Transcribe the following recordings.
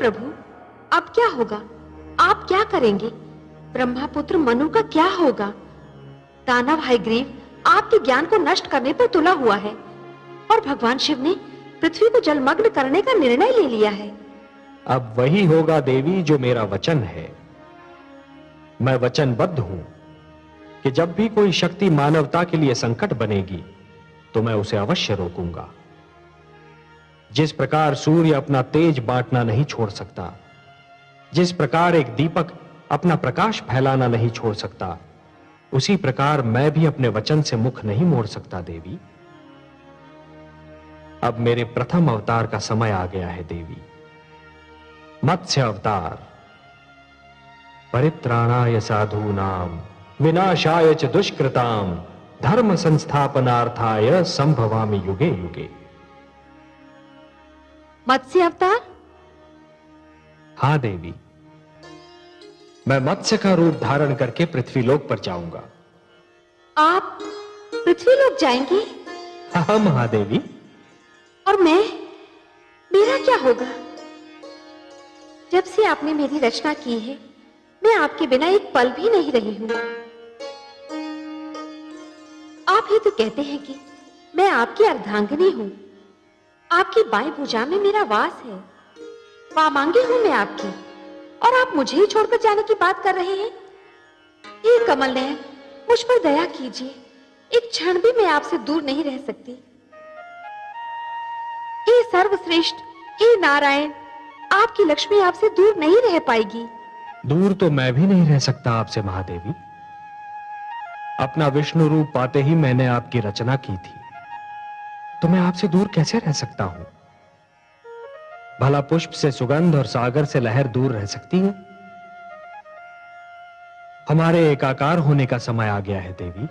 प्रभु, अब क्या होगा? आप क्या करेंगे? ब्रह्मापुत्र मनु का क्या होगा? दानव हयग्रीव आपके ज्ञान को नष्ट करने पर तुला हुआ है और भगवान शिव ने पृथ्वी को जलमग्न करने का निर्णय ले लिया है। अब वही होगा देवी जो मेरा वचन है। मैं वचनबद्ध हूं कि जब भी कोई शक्ति मानवता के लिए संकट बनेगी तो मैं उसे अवश्य रोकूंगा। जिस प्रकार सूर्य अपना तेज बांटना नहीं छोड़ सकता, जिस प्रकार एक दीपक अपना प्रकाश फैलाना नहीं छोड़ सकता, उसी प्रकार मैं भी अपने वचन से मुख नहीं मोड़ सकता देवी। अब मेरे प्रथम अवतार का समय आ गया है देवी। मत्स्य अवतार, परित्राणाय साधूनाम विनाशाय च दुष्कृताम धर्म संस्थापनार्थाय संभवामि युगे युगे। मत्स्य अवतार? हां देवी, मैं मत्स्य का रूप धारण करके पृथ्वीलोक पर जाऊंगा। आप पृथ्वीलोक जाएंगे? हाँ महादेवी। और मेरा क्या होगा? जब से आपने मेरी रचना की है, मैं आपके बिना एक पल भी नहीं रही हूं। आप ही तो कहते हैं कि मैं आपकी अर्धांगिनी हूं। आपकी बाएं भुजा में मेरा वास है। वामांगी हूं मैं आपकी, और आप मुझे ही छोड़कर जाने की बात कर रहे हैं। हे कमल नयन, मुझ पर दया कीजिए। एक क्षण भी मैं आपसे दूर नहीं रह सकती। हे सर्वश्रेष्ठ, हे नारायण, आपकी लक्ष्मी आपसे दूर नहीं रह पाएगी। दूर तो मैं भी नहीं रह सकता आपसे महादेवी। अपना विष्णु रूप पाते ही मैंने आपकी रचना की थी, तो मैं आपसे दूर कैसे रह सकता हूं? भला पुष्प से सुगंध और सागर से लहर दूर रह सकती है? हमारे एकाकार होने का समय आ गया है देवी।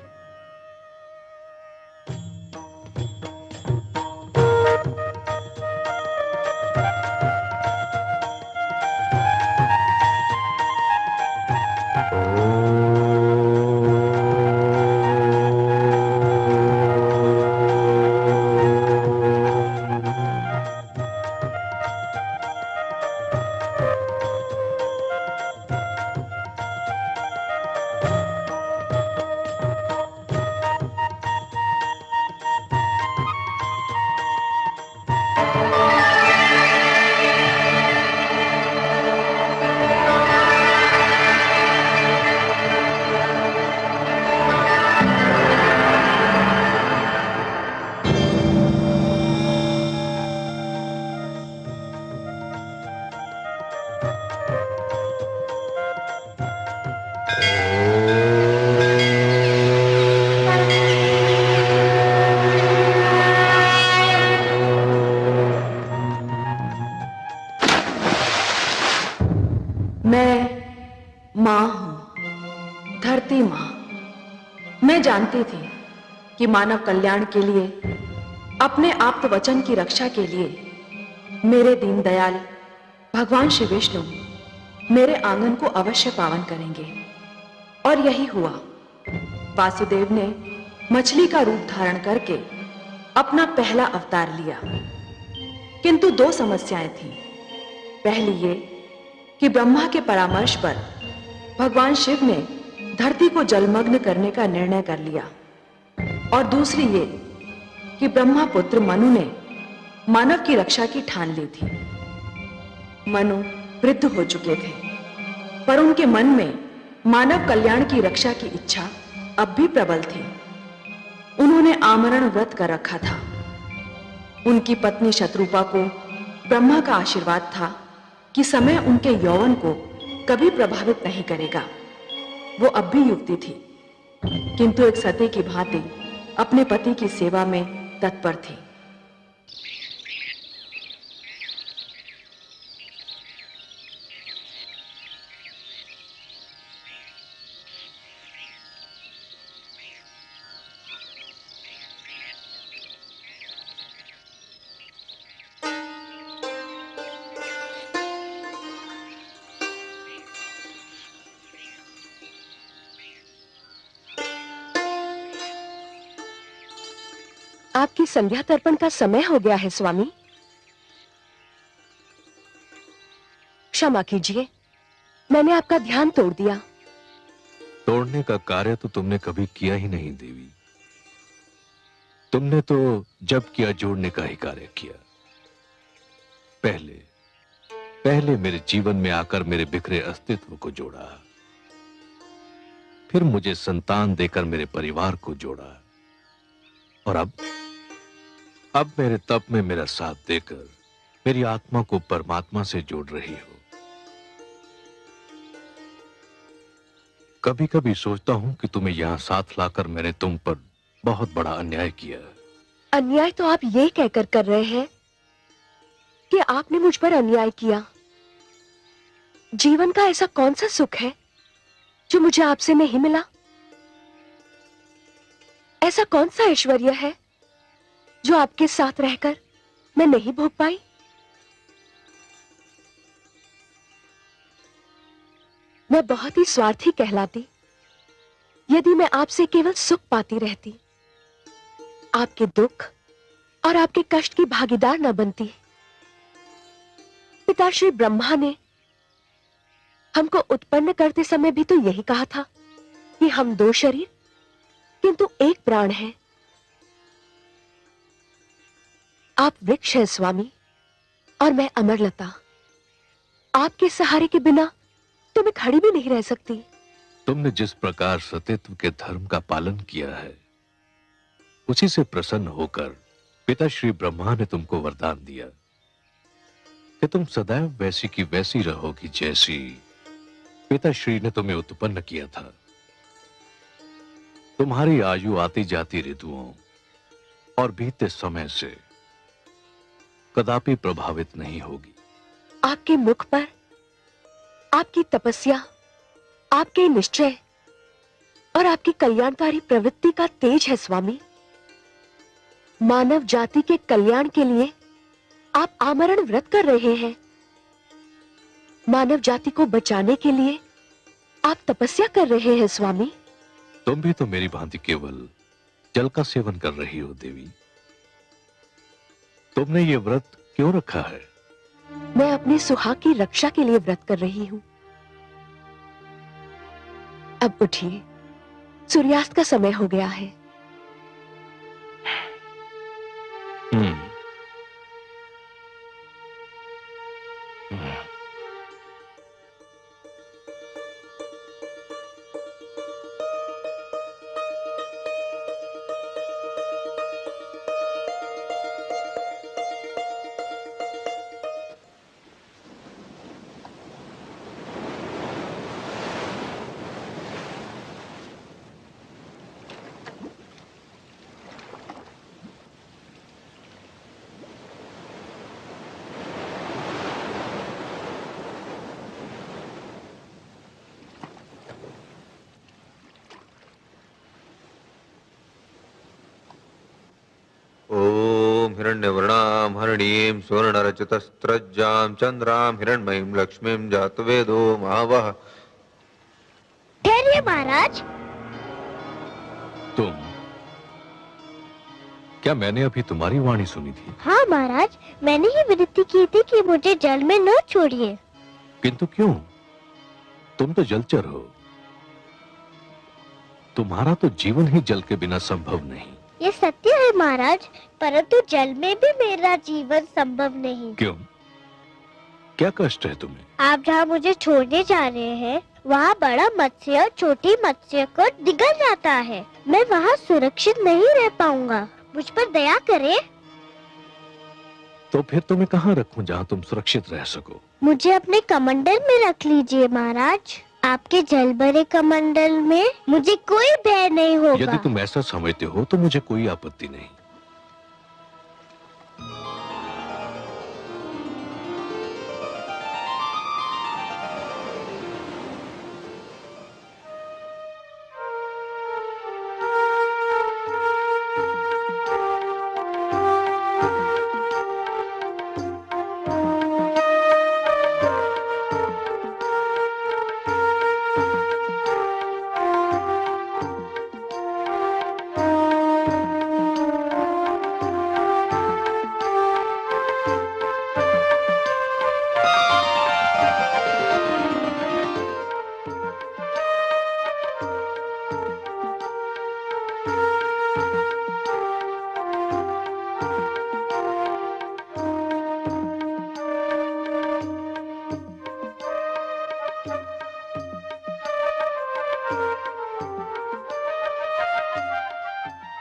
जानती थी कि मानव कल्याण के लिए, अपने आप्त वचन की रक्षा के लिए मेरे दीनदयाल भगवान श्री विष्णु मेरे आंगन को अवश्य पावन करेंगे। और यही हुआ। वासुदेव ने मछली का रूप धारण करके अपना पहला अवतार लिया, किंतु दो समस्याएं थीं। पहली ये कि ब्रह्मा के परामर्श पर भगवान शिव ने धरती को जलमग्न करने का निर्णय कर लिया, और दूसरी ये कि ब्रह्मापुत्र मनु ने मानव की रक्षा की ठान ली थी। मनु वृद्ध हो चुके थे, पर उनके मन में मानव कल्याण की रक्षा की इच्छा अब भी प्रबल थी। उन्होंने आमरण व्रत कर रखा था। उनकी पत्नी शत्रुपा को ब्रह्मा का आशीर्वाद था कि समय उनके यौवन को कभी प्रभावित नहीं करेगा। वो अब भी युवती थी, किंतु एक सती की भांति अपने पति की सेवा में तत्पर थी। आपकी संध्या तर्पण का समय हो गया है स्वामी। क्षमा कीजिए, मैंने आपका ध्यान तोड़ दिया। तोड़ने का कार्य तो तुमने कभी किया ही नहीं देवी। तुमने तो जब किया जोड़ने का ही कार्य किया। पहले पहले मेरे जीवन में आकर मेरे बिखरे अस्तित्व को जोड़ा, फिर मुझे संतान देकर मेरे परिवार को जोड़ा, और अब मेरे तप में मेरा साथ देकर मेरी आत्मा को परमात्मा से जोड़ रही हो। कभी कभी सोचता हूं कि तुम्हें यहां साथ लाकर मैंने तुम पर बहुत बड़ा अन्याय किया। अन्याय तो आप ये कहकर कर रहे हैं कि आपने मुझ पर अन्याय किया। जीवन का ऐसा कौन सा सुख है जो मुझे आपसे नहीं मिला? ऐसा कौन सा ऐश्वर्य है जो आपके साथ रहकर मैं नहीं भोग पाई? मैं बहुत ही स्वार्थी कहलाती यदि मैं आपसे केवल सुख पाती रहती, आपके दुख और आपके कष्ट की भागीदार न बनती। पिता श्री ब्रह्मा ने हमको उत्पन्न करते समय भी तो यही कहा था कि हम दो शरीर किंतु एक प्राण है। आप वृक्ष हैं स्वामी और मैं अमरलता। आपके सहारे के बिना तो मैं खड़ी भी नहीं रह सकती। तुमने जिस प्रकार सतीत्व के धर्म का पालन किया है, उसी से प्रसन्न होकर पिता श्री ब्रह्मा ने तुमको वरदान दिया कि तुम सदैव वैसी की वैसी रहोगी जैसी पिता श्री ने तुम्हें उत्पन्न किया था। तुम्हारी आयु आती जाती ऋतुओं और बीते समय से कदापि प्रभावित नहीं होगी। आपके मुख पर आपकी तपस्या, आपके निश्चय और आपकी कल्याणकारी प्रवृत्ति का तेज है स्वामी। मानव जाति के कल्याण के लिए आप आमरण व्रत कर रहे हैं। मानव जाति को बचाने के लिए आप तपस्या कर रहे हैं स्वामी। तुम भी तो मेरी भांति केवल जल का सेवन कर रही हो देवी। तुमने ये व्रत क्यों रखा है? मैं अपने सुहाग की रक्षा के लिए व्रत कर रही हूं। अब उठिए, सूर्यास्त का समय हो गया है। ओम हिरण्यवर्णां हरिणीं सुवर्णरचितस्रज्जां चंद्रां हिरण्मयीं लक्ष्मीं जातवेदो महावः। ठहरिए महाराज। तुम? क्या मैंने अभी तुम्हारी वाणी सुनी थी? हाँ महाराज, मैंने ही विनती की थी कि मुझे जल में न छोड़िए। किंतु क्यों? तुम तो जलचर हो। तुम्हारा तो जीवन ही जल के बिना संभव नहीं। ये सत्य है महाराज, परंतु जल में भी मेरा जीवन संभव नहीं। क्यों? क्या कष्ट है तुम्हें? आप जहाँ मुझे छोड़ने जा रहे हैं, वहाँ बड़ा मत्स्य और छोटी मत्स्य को निगल जाता है। मैं वहाँ सुरक्षित नहीं रह पाऊंगा। मुझ पर दया करें। तो फिर तुम्हें कहाँ रखूं जहाँ तुम सुरक्षित रह सको? मुझे अपने कमंडल में रख लीजिए महाराज। आपके जल भरे कमंडल में मुझे कोई भय नहीं होगा। यदि तुम ऐसा समझते हो तो मुझे कोई आपत्ति नहीं।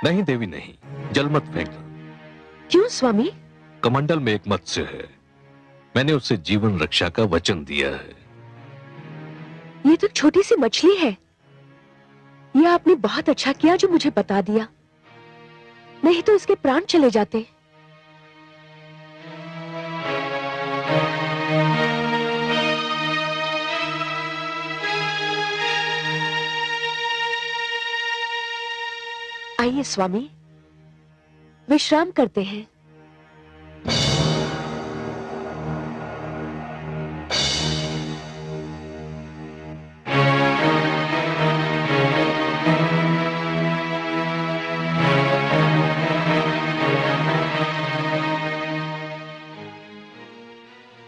नहीं देवी नहीं, जल मत फेंकना। क्यों स्वामी? कमंडल में एक मत्स्य है, मैंने उससे जीवन रक्षा का वचन दिया है। ये तो छोटी सी मछली है। यह आपने बहुत अच्छा किया जो मुझे बता दिया, नहीं तो इसके प्राण चले जाते। आइए स्वामी, विश्राम करते हैं।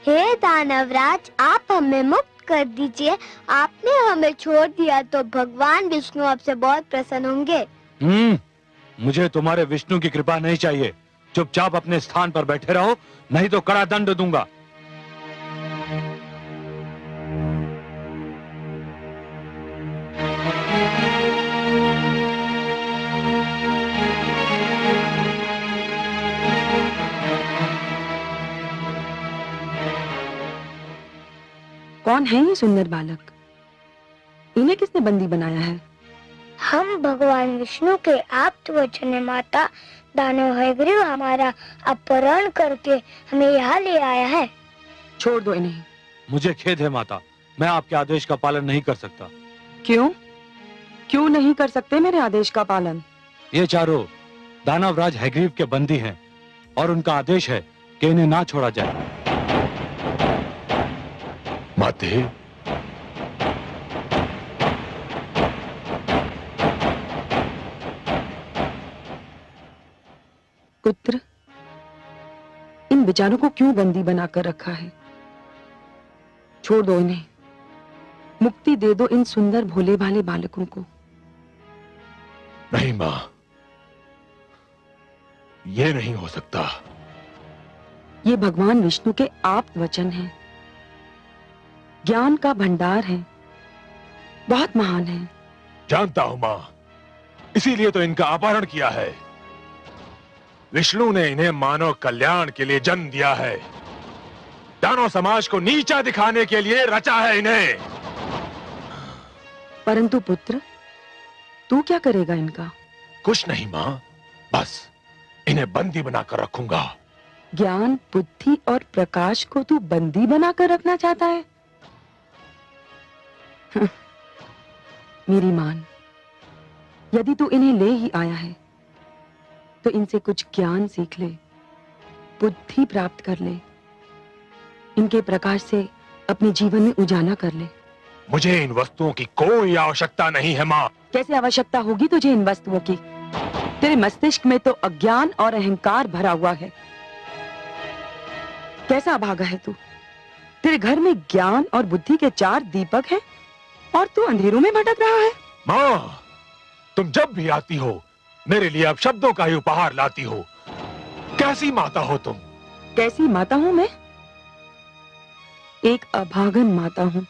हे दानवराज, आप हमें मुक्त कर दीजिए। आपने हमें छोड़ दिया तो भगवान विष्णु आपसे बहुत प्रसन्न होंगे। मुझे तुम्हारे विष्णु की कृपा नहीं चाहिए। चुपचाप अपने स्थान पर बैठे रहो, नहीं तो कड़ा दंड दूंगा। कौन है ये सुंदर बालक? इन्हें किसने बंदी बनाया है? हम भगवान विष्णु के आप्त वचन माता दानव हयग्रीव हमारा अपहरण करके हमें यहाँ ले आया है। छोड़ दो इन्हें। मुझे खेद है माता, मैं आपके आदेश का पालन नहीं कर सकता। क्यों? क्यों नहीं कर सकते मेरे आदेश का पालन? ये चारों दानवराज हयग्रीव के बंदी हैं और उनका आदेश है कि इन्हें ना छोड़ा जाए। माते, पुत्र, इन बेचारों को क्यों बंदी बनाकर रखा है? छोड़ दो इन्हें, मुक्ति दे दो इन सुंदर भोले भाले बालकों को। नहीं मां, ये नहीं हो सकता। ये भगवान विष्णु के आप्त वचन हैं, ज्ञान का भंडार है, बहुत महान है। जानता हूं मां, इसीलिए तो इनका अपहरण किया है। विष्णु ने इन्हें मानव कल्याण के लिए जन्म दिया है, दानव समाज को नीचा दिखाने के लिए रचा है इन्हें। परंतु पुत्र, तू क्या करेगा इनका? कुछ नहीं मां, बस इन्हें बंदी बनाकर रखूंगा। ज्ञान, बुद्धि और प्रकाश को तू बंदी बनाकर रखना चाहता है? मेरी मान, यदि तू इन्हें ले ही आया है तो इनसे कुछ ज्ञान सीख ले, बुद्धि प्राप्त कर ले, इनके प्रकाश से अपने जीवन में उजाला कर ले। मुझे इन वस्तुओं की कोई आवश्यकता नहीं है मां। कैसे आवश्यकता होगी तुझे इन वस्तुओं की? तेरे मस्तिष्क में तो अज्ञान और अहंकार भरा हुआ है। कैसा भागा है तू? तेरे घर में ज्ञान और बुद्धि के 4 दीपक हैं और तू अंधेरों में भटक रहा है। मां, तुम जब भी आती हो मेरे लिए अब शब्दों का ही उपहार लाती हो। कैसी माता हो तुम? कैसी माता हूं मैं? एक अभागन माता हूं।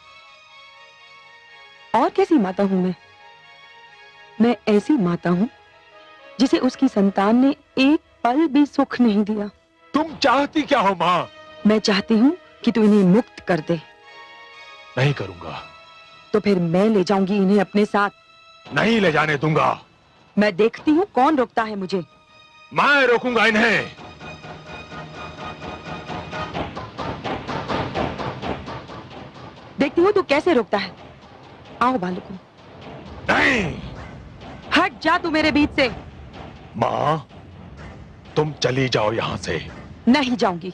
और कैसी माता हूं मैं? मैं ऐसी माता हूं जिसे उसकी संतान ने एक पल भी सुख नहीं दिया। तुम चाहती क्या हो मां? मैं चाहती हूं कि तू इन्हें मुक्त कर दे। नहीं करूंगा। तो फिर मैं ले जाऊंगी इन्हें अपने साथ। नहीं ले जाने दूंगा। मैं देखती हूँ कौन रोकता है मुझे। मैं रोकूंगा इन्हें। देखती हूँ तू कैसे रोकता है। आओ बालकों। नहीं। हट जा तू मेरे बीच से। मां, तुम चली जाओ यहां से। नहीं जाऊंगी।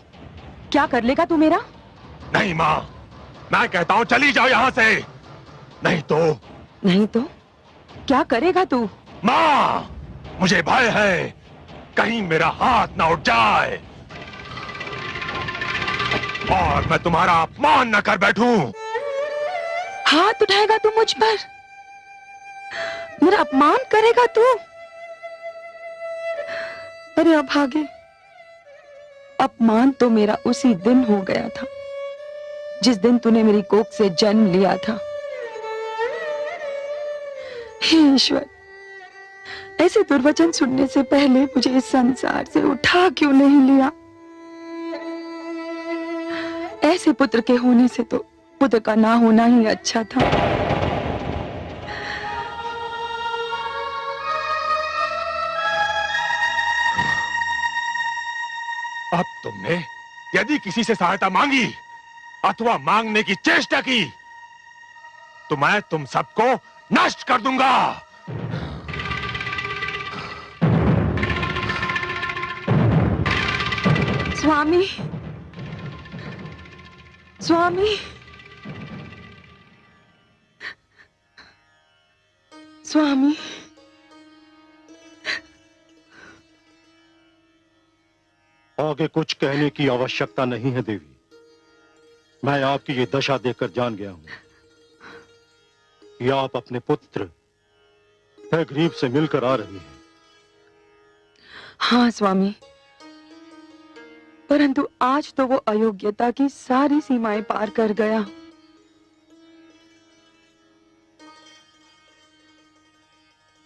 क्या कर लेगा तू मेरा? नहीं मां, मैं कहता हूं चली जाओ यहां से। नहीं तो? नहीं तो क्या करेगा तू? मां, मुझे भय है कहीं मेरा हाथ ना उठ जाए और मैं तुम्हारा अपमान न कर बैठूं। हाथ उठाएगा तू मुझ पर? मेरा अपमान करेगा तू? अरे अभागे, अपमान तो मेरा उसी दिन हो गया था जिस दिन तूने मेरी कोख से जन्म लिया था। हे ईश्वर, ऐसे दुर्वचन सुनने से पहले मुझे इस संसार से उठा क्यों नहीं लिया? ऐसे पुत्र के होने से तो पुत्र का ना होना ही अच्छा था। अब तुमने यदि किसी से सहायता मांगी अथवा मांगने की चेष्टा की तो मैं तुम सबको नष्ट कर दूंगा। स्वामी, स्वामी, स्वामी, आगे कुछ कहने की आवश्यकता नहीं है देवी। मैं आपकी ये दशा देखकर जान गया हूं कि आप अपने पुत्र हयग्रीव से मिलकर आ रही हैं। हाँ स्वामी, परंतु आज तो वो अयोग्यता की सारी सीमाएं पार कर गया।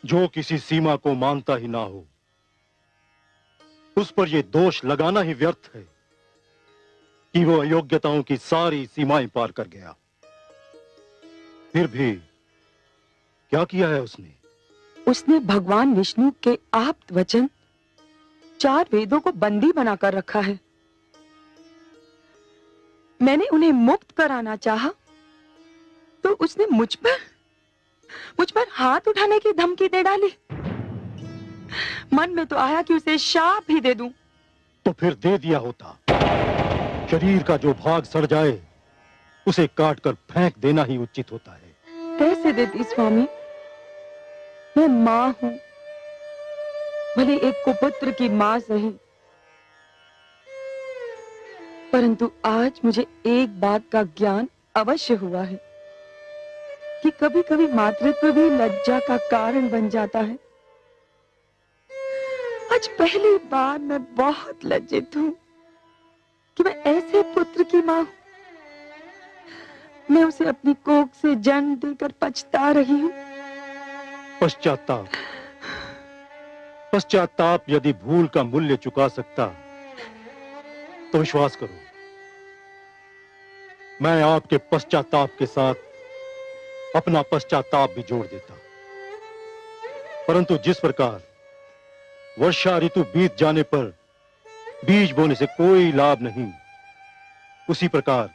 जो किसी सीमा को मानता ही ना हो उस पर यह दोष लगाना ही व्यर्थ है कि वो अयोग्यताओं की सारी सीमाएं पार कर गया। फिर भी क्या किया है उसने? उसने भगवान विष्णु के आप्त वचन 4 वेदों को बंदी बनाकर रखा है। मैंने उन्हें मुक्त कराना चाहा तो उसने मुझ पर हाथ उठाने की धमकी दे डाली। मन में तो आया कि उसे शाप ही दे दूं। तो फिर दे दिया होता। शरीर का जो भाग सड़ जाए उसे काट कर फेंक देना ही उचित होता है। कैसे देती स्वामी? मैं मां हूं, भले एक कुपुत्र की मां सही, परंतु आज मुझे एक बात का ज्ञान अवश्य हुआ है कि कभी कभी मातृत्व भी लज्जा का कारण बन जाता है। आज पहली बार मैं बहुत लज्जित हूं कि मैं ऐसे पुत्र की मां हूं। मैं उसे अपनी कोख से जन्म देकर पछता रही हूं। पश्चाताप, पश्चाताप यदि भूल का मूल्य चुका सकता तो विश्वास करो मैं आपके पश्चाताप के साथ अपना पश्चाताप भी जोड़ देता। परंतु जिस प्रकार वर्षा ऋतु बीत जाने पर बीज बोने से कोई लाभ नहीं, उसी प्रकार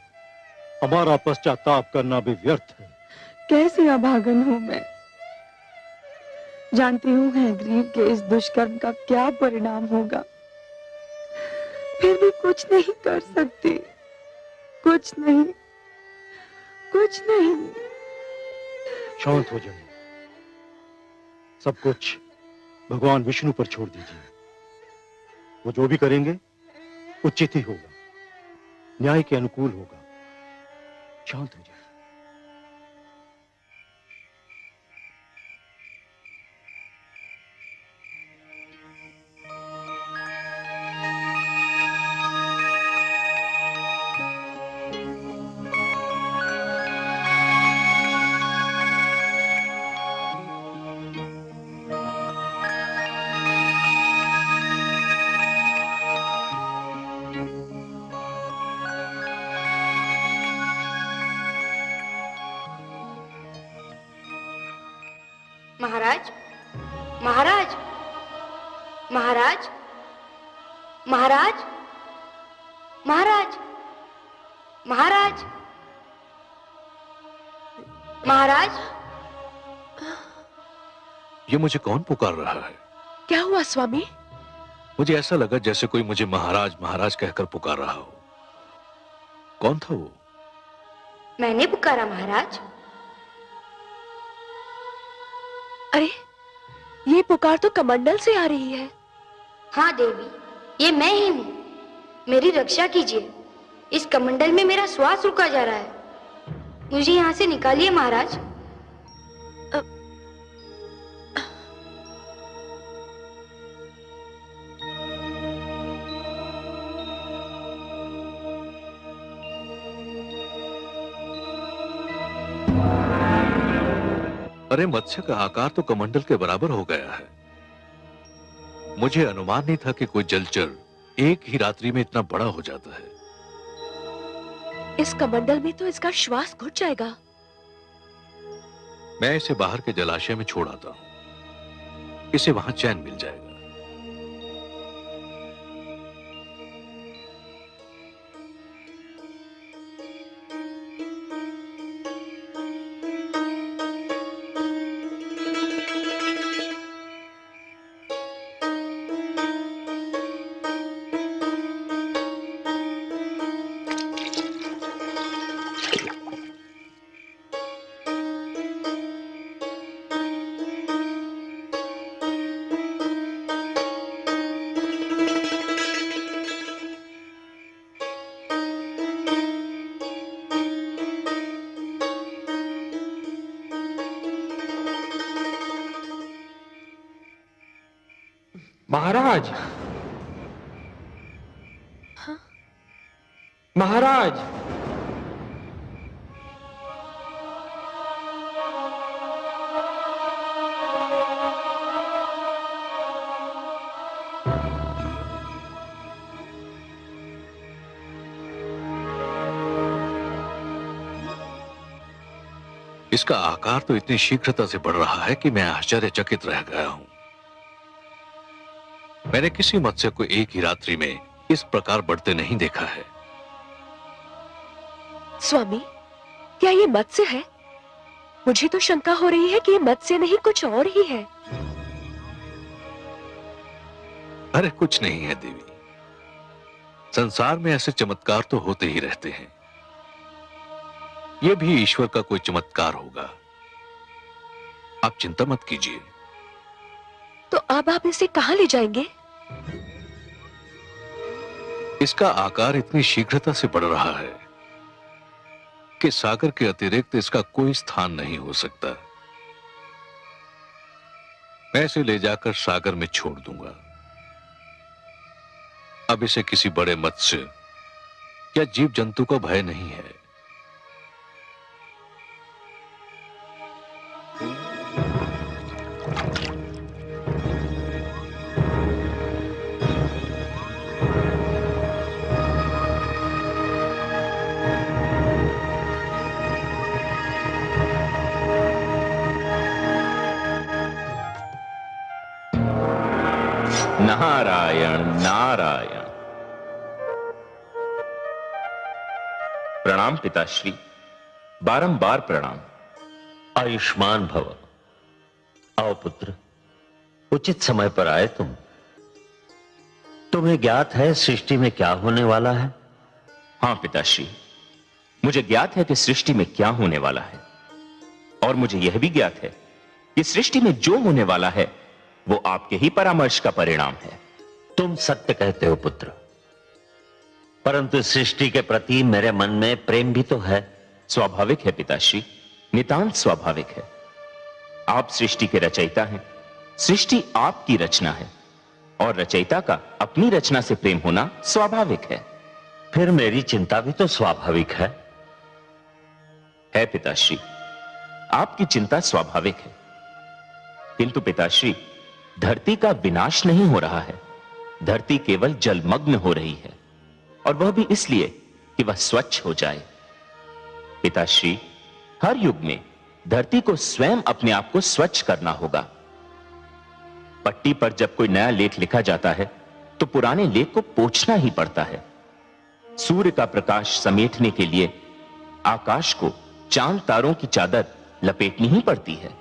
हमारा पश्चाताप करना भी व्यर्थ है। कैसी अभागन हूं मैं। जानती हूं हयग्रीव के इस दुष्कर्म का क्या परिणाम होगा, फिर भी कुछ नहीं कर सकती। कुछ नहीं, कुछ नहीं। शांत हो जाइए। सब कुछ भगवान विष्णु पर छोड़ दीजिए। वो जो भी करेंगे उचित ही होगा, न्याय के अनुकूल होगा। शांत हो जाइए। महाराज, महाराज, महाराज, महाराज, महाराज, महाराज, महाराज। ये मुझे कौन पुकार रहा है? क्या हुआ स्वामी? मुझे ऐसा लगा जैसे कोई मुझे महाराज महाराज कहकर पुकार रहा हो। कौन था वो? मैंने पुकारा महाराज। अरे, ये पुकार तो कमंडल से आ रही है। हाँ देवी, ये मैं ही हूँ। मेरी रक्षा कीजिए। इस कमंडल में मेरा श्वास रुका जा रहा है। मुझे यहाँ से निकालिए महाराज। अरे, मत्स्य का आकार तो कमंडल के बराबर हो गया है। मुझे अनुमान नहीं था कि कोई जलचर एक ही रात्रि में इतना बड़ा हो जाता है। इस कमंडल में तो इसका श्वास घुट जाएगा। मैं इसे बाहर के जलाशय में छोड़ आता हूं, इसे वहां चैन मिल जाएगा। महाराज, महाराज, इसका आकार तो इतनी शीघ्रता से बढ़ रहा है कि मैं आश्चर्यचकित रह गया हूं। मैंने किसी मत्स्य को एक ही रात्रि में इस प्रकार बढ़ते नहीं देखा है। स्वामी, क्या ये मत्स्य है? मुझे तो शंका हो रही है कि ये मत्स्य नहीं कुछ और ही है। अरे कुछ नहीं है देवी, संसार में ऐसे चमत्कार तो होते ही रहते हैं। यह भी ईश्वर का कोई चमत्कार होगा। आप चिंता मत कीजिए। तो अब आप इसे कहां ले जाएंगे? इसका आकार इतनी शीघ्रता से बढ़ रहा है कि सागर के अतिरिक्त इसका कोई स्थान नहीं हो सकता। मैं इसे ले जाकर सागर में छोड़ दूंगा। अब इसे किसी बड़े मत्स्य या जीव जंतु का भय नहीं है। नारायण नारायण। प्रणाम पिताश्री, बारंबार प्रणाम। आयुष्मान भव। आओ पुत्र, उचित समय पर आए तुम। तुम्हें ज्ञात है सृष्टि में क्या होने वाला है? हां पिताश्री, मुझे ज्ञात है कि सृष्टि में क्या होने वाला है, और मुझे यह भी ज्ञात है कि सृष्टि में जो होने वाला है वो आपके ही परामर्श का परिणाम है। तुम सत्य कहते हो पुत्र, परंतु सृष्टि के प्रति मेरे मन में प्रेम भी तो है। स्वाभाविक है पिताश्री, नितांत स्वाभाविक है। आप सृष्टि के रचयिता हैं, सृष्टि आपकी रचना है, और रचयिता का अपनी रचना से प्रेम होना स्वाभाविक है। फिर मेरी चिंता भी तो स्वाभाविक है। पिताश्री, आपकी चिंता स्वाभाविक है, किंतु पिताश्री धरती का विनाश नहीं हो रहा है। धरती केवल जलमग्न हो रही है, और वह भी इसलिए कि वह स्वच्छ हो जाए। पिताश्री, हर युग में धरती को स्वयं अपने आप को स्वच्छ करना होगा। पट्टी पर जब कोई नया लेख लिखा जाता है तो पुराने लेख को पोंछना ही पड़ता है। सूर्य का प्रकाश समेटने के लिए आकाश को चांद तारों की चादर लपेटनी ही पड़ती है।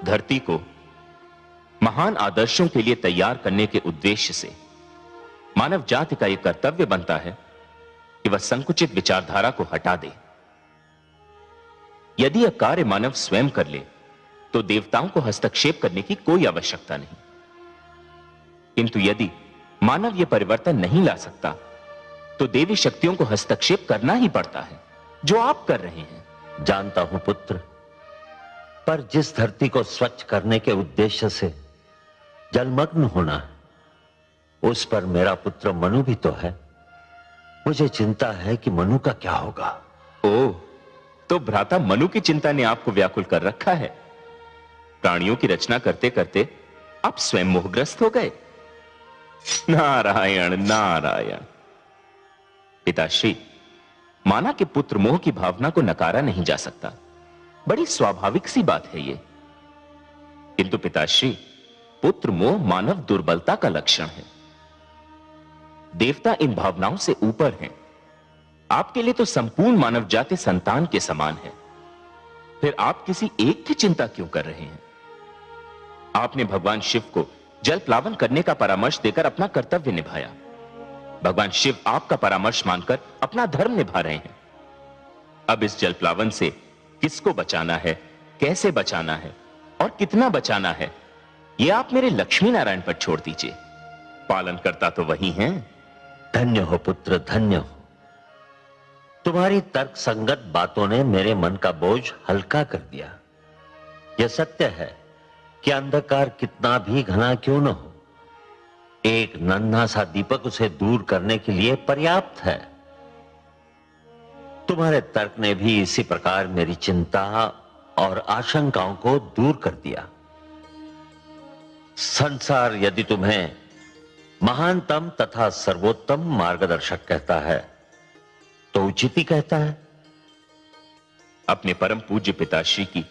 धरती को महान आदर्शों के लिए तैयार करने के उद्देश्य से मानव जाति का यह कर्तव्य बनता है कि वह संकुचित विचारधारा को हटा दे। यदि यह कार्य मानव स्वयं कर ले तो देवताओं को हस्तक्षेप करने की कोई आवश्यकता नहीं, किंतु यदि मानव यह परिवर्तन नहीं ला सकता तो देवी शक्तियों को हस्तक्षेप करना ही पड़ता है, जो आप कर रहे हैं। जानता हूं पुत्र, पर जिस धरती को स्वच्छ करने के उद्देश्य से जलमग्न होना है, उस पर मेरा पुत्र मनु भी तो है। मुझे चिंता है कि मनु का क्या होगा। ओह, तो भ्राता मनु की चिंता ने आपको व्याकुल कर रखा है। प्राणियों की रचना करते करते आप स्वयं मोहग्रस्त हो गए। नारायण नारायण। पिताश्री, माना कि पुत्र मोह की भावना को नकारा नहीं जा सकता, बड़ी स्वाभाविक सी बात है ये। किंतु पिताश्री, पुत्र मोह मानव दुर्बलता का लक्षण है। देवता इन भावनाओं से ऊपर हैं। आपके लिए तो संपूर्ण मानव जाति संतान के समान है। फिर आप किसी एक की चिंता क्यों कर रहे हैं? आपने भगवान शिव को जल प्लावन करने का परामर्श देकर अपना कर्तव्य निभाया। भगवान शिव आपका परामर्श मानकर अपना धर्म निभा रहे हैं। अब इस जल प्लावन से किसको बचाना है, कैसे बचाना है और कितना बचाना है, यह आप मेरे लक्ष्मी नारायण पर छोड़ दीजिए। पालन करता तो वही हैं। धन्य हो पुत्र, धन्य हो। तुम्हारी तर्क संगत बातों ने मेरे मन का बोझ हल्का कर दिया। यह सत्य है कि अंधकार कितना भी घना क्यों न हो, एक नन्हा सा दीपक उसे दूर करने के लिए पर्याप्त है। तुम्हारे तर्क ने भी इसी प्रकार मेरी चिंता और आशंकाओं को दूर कर दिया। संसार यदि तुम्हें महानतम तथा सर्वोत्तम मार्गदर्शक कहता है तो उचित ही कहता है। अपने परम पूज्य पिताश्री की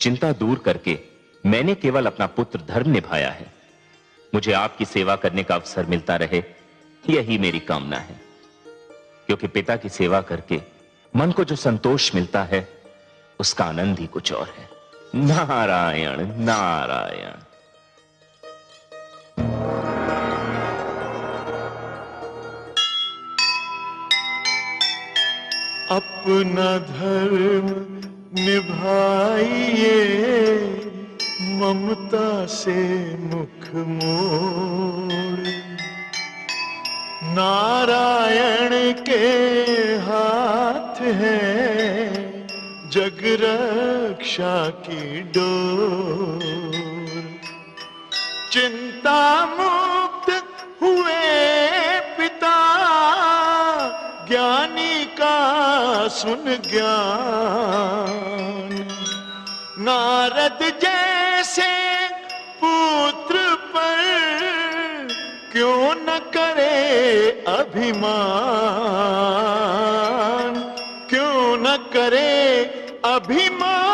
चिंता दूर करके मैंने केवल अपना पुत्र धर्म निभाया है। मुझे आपकी सेवा करने का अवसर मिलता रहे, यही मेरी कामना है। क्योंकि पिता की सेवा करके मन को जो संतोष मिलता है, उसका आनंद ही कुछ और है। नारायण नारायण। अपना धर्म निभाइए, ममता से मुख मोड़। नारायण के हाथ है जग रक्षा की डोर। चिंता मुक्त हुए पिता, ज्ञानी का सुन ज्ञान। नारद जैसे पुत्र पर क्यों न करे अभिमान, क्यों न करे अभिमान।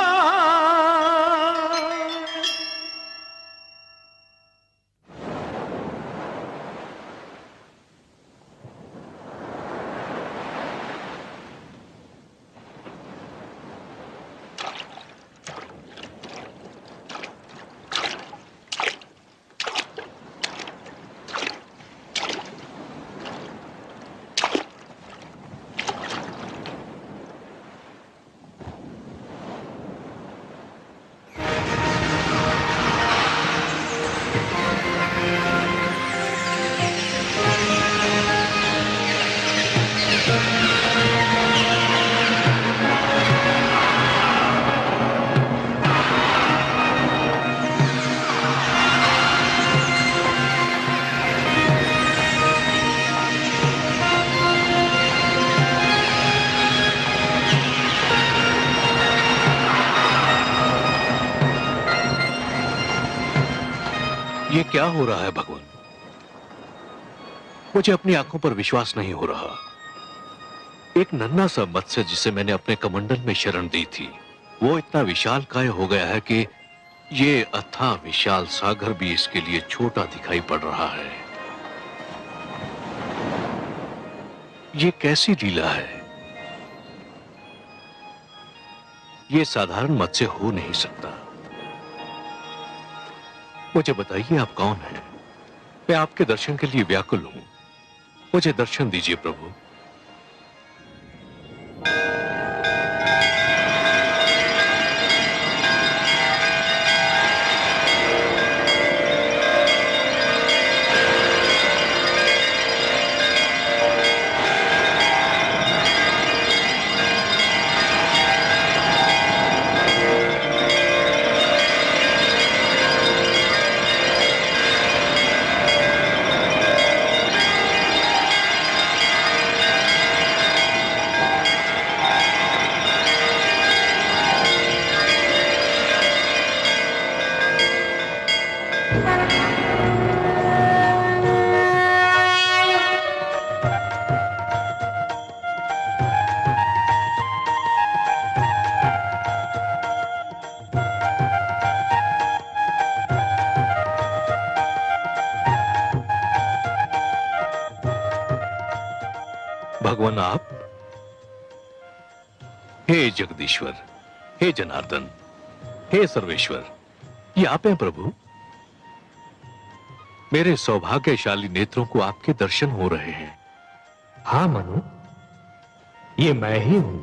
ये क्या हो रहा है भगवान? मुझे अपनी आंखों पर विश्वास नहीं हो रहा। एक नन्हा सा मत्स्य जिसे मैंने अपने कमंडल में शरण दी थी, वो इतना विशालकाय हो गया है कि ये अथाह विशाल सागर भी इसके लिए छोटा दिखाई पड़ रहा है। ये कैसी लीला है? ये साधारण मत्स्य हो नहीं सकता। मुझे बताइए, आप कौन हैं? मैं आपके दर्शन के लिए व्याकुल हूं। मुझे दर्शन दीजिए प्रभु। भगवान आप? हे जगदीश्वर, हे जनार्दन, हे सर्वेश्वर, ये आप हैं प्रभु। मेरे सौभाग्यशाली नेत्रों को आपके दर्शन हो रहे हैं। हाँ मनु, ये मैं ही हूं।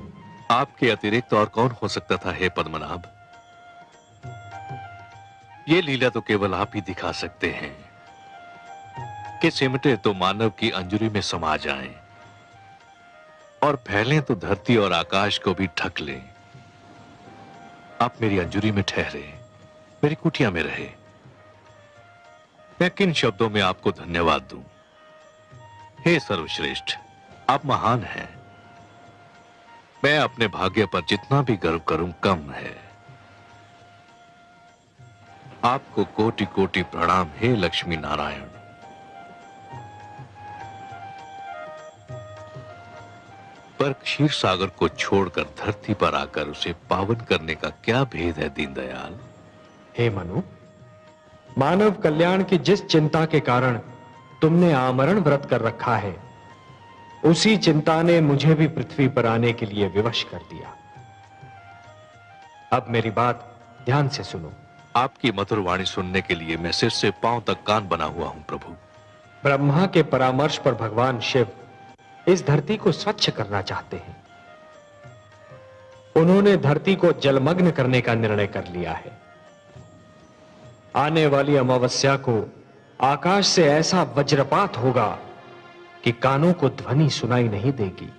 आपके अतिरिक्त और कौन हो सकता था हे पद्मनाभ? ये लीला तो केवल आप ही दिखा सकते हैं कि सिमटे तो मानव की अंजुरी में समा जाएं और फैलें तो धरती और आकाश को भी ढक लें। आप मेरी अंजुरी में ठहरे, मेरी कुटिया में रहे। मैं किन शब्दों में आपको धन्यवाद दूं? हे सर्वश्रेष्ठ, आप महान हैं। मैं अपने भाग्य पर जितना भी गर्व करूं कम है। आपको कोटि कोटि प्रणाम हे लक्ष्मी नारायण। पर क्षीर सागर को छोड़कर धरती पर आकर उसे पावन करने का क्या भेद है दीनदयाल? हे मनु, मानव कल्याण की जिस चिंता के कारण तुमने आमरण व्रत कर रखा है, उसी चिंता ने मुझे भी पृथ्वी पर आने के लिए विवश कर दिया। अब मेरी बात ध्यान से सुनो। आपकी मधुर वाणी सुनने के लिए मैं सिर से पांव तक कान बना हुआ हूं प्रभु। ब्रह्मा के परामर्श पर भगवान शिव इस धरती को स्वच्छ करना चाहते हैं। उन्होंने धरती को जलमग्न करने का निर्णय कर लिया है। आने वाली अमावस्या को आकाश से ऐसा वज्रपात होगा कि कानों को ध्वनि सुनाई नहीं देगी।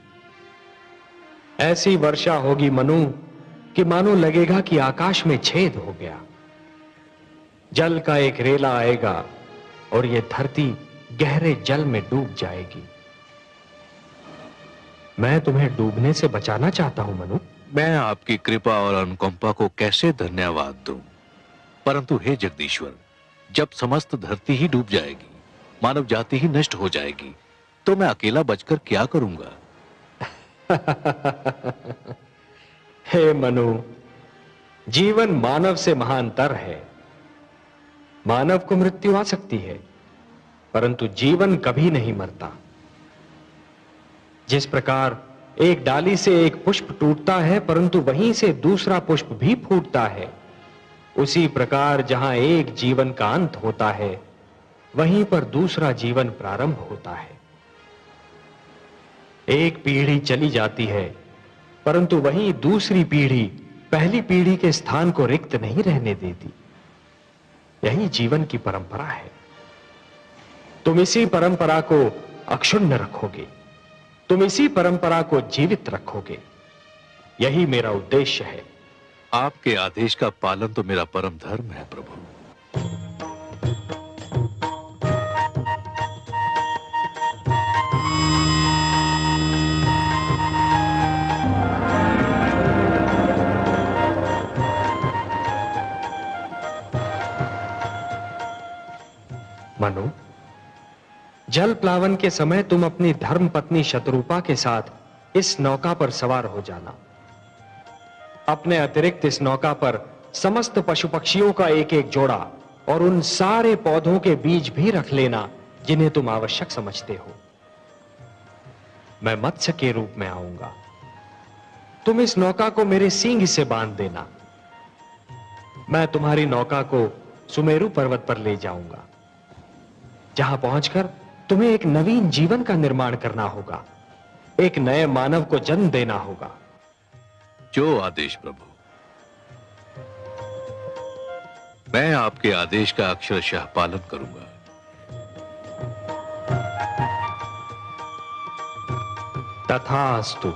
ऐसी वर्षा होगी मनु कि मानो लगेगा कि आकाश में छेद हो गया। जल का एक रेला आएगा और यह धरती गहरे जल में डूब जाएगी। मैं तुम्हें डूबने से बचाना चाहता हूं मनु। मैं आपकी कृपा और अनुकंपा को कैसे धन्यवाद दूं? परंतु हे जगदीश्वर, जब समस्त धरती ही डूब जाएगी, मानव जाति ही नष्ट हो जाएगी, तो मैं अकेला बचकर क्या करूंगा? हे मनु, जीवन मानव से महानतर है। मानव को मृत्यु आ सकती है, परंतु जीवन कभी नहीं मरता। जिस प्रकार एक डाली से एक पुष्प टूटता है परंतु वहीं से दूसरा पुष्प भी फूटता है, उसी प्रकार जहां एक जीवन का अंत होता है, वहीं पर दूसरा जीवन प्रारंभ होता है। एक पीढ़ी चली जाती है, परंतु वहीं दूसरी पीढ़ी पहली पीढ़ी के स्थान को रिक्त नहीं रहने देती। यही जीवन की परंपरा है। तुम इसी परंपरा को अक्षुण्ण रखोगे, तुम इसी परंपरा को जीवित रखोगे। यही मेरा उद्देश्य है। आपके आदेश का पालन तो मेरा परम धर्म है प्रभु। मनु, जल प्लावन के समय तुम अपनी धर्म पत्नी शत्रुपा के साथ इस नौका पर सवार हो जाना। अपने अतिरिक्त इस नौका पर समस्त पशु पक्षियों का एक एक जोड़ा और उन सारे पौधों के बीज भी रख लेना जिन्हें तुम आवश्यक समझते हो। मैं मत्स्य के रूप में आऊंगा। तुम इस नौका को मेरे सींग से बांध देना। मैं तुम्हारी नौका को सुमेरु पर्वत पर ले जाऊंगा, जहां पहुंचकर तुम्हें एक नवीन जीवन का निर्माण करना होगा, एक नए मानव को जन्म देना होगा। जो आदेश प्रभु। मैं आपके आदेश का अक्षरशः पालन करूंगा। तथास्तु।